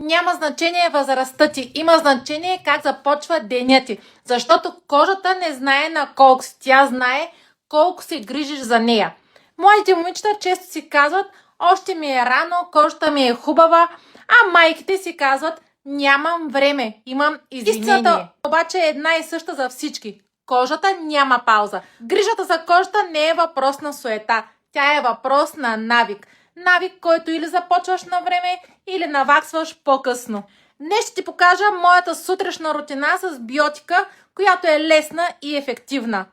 Няма значение възрастта ти, има значение как започва деня ти. Защото кожата не знае на колко си, тя знае колко се грижиш за нея. Моите момичета често си казват, още ми е рано, кожата ми е хубава, а майките си казват, нямам време, имам извинение. Истината обаче е една и съща за всички. Кожата няма пауза. Грижата за кожата не е въпрос на суета, тя е въпрос на навик. Навик, който или започваш на време, или наваксваш по-късно. Днес ще ти покажа моята сутрешна рутина с биотика, която е лесна и ефективна.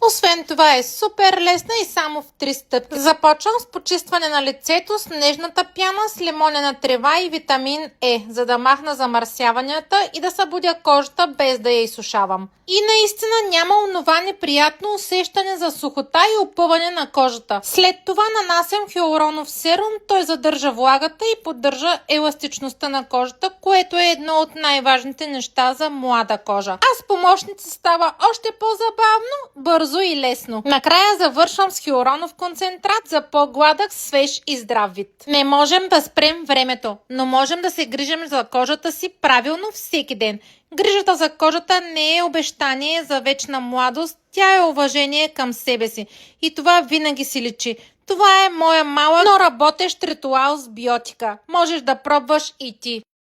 Освен това е супер лесна и само в 3 стъпки. Започвам с почистване на лицето с нежната пяна с лимонена трева и витамин Е, за да махна замърсяванията и да събудя кожата без да я изсушавам. И наистина няма онова неприятно усещане за сухота и опъване на кожата. След това нанасям хиалуронов серум, той задържа влагата и поддържа еластичността на кожата, което е едно от най-важните неща за млада кожа. А с помощница става още по-забавно, бързо и лесно. Накрая завършвам с хиалуронов концентрат за по-гладък, свеж и здрав вид. Не можем да спрем времето, но можем да се грижим за кожата си правилно всеки ден. Грижата за кожата не е обещание за вечна младост, тя е уважение към себе си. И това винаги си личи. Това е моя малък, но работещ ритуал с биотика. Можеш да пробваш и ти.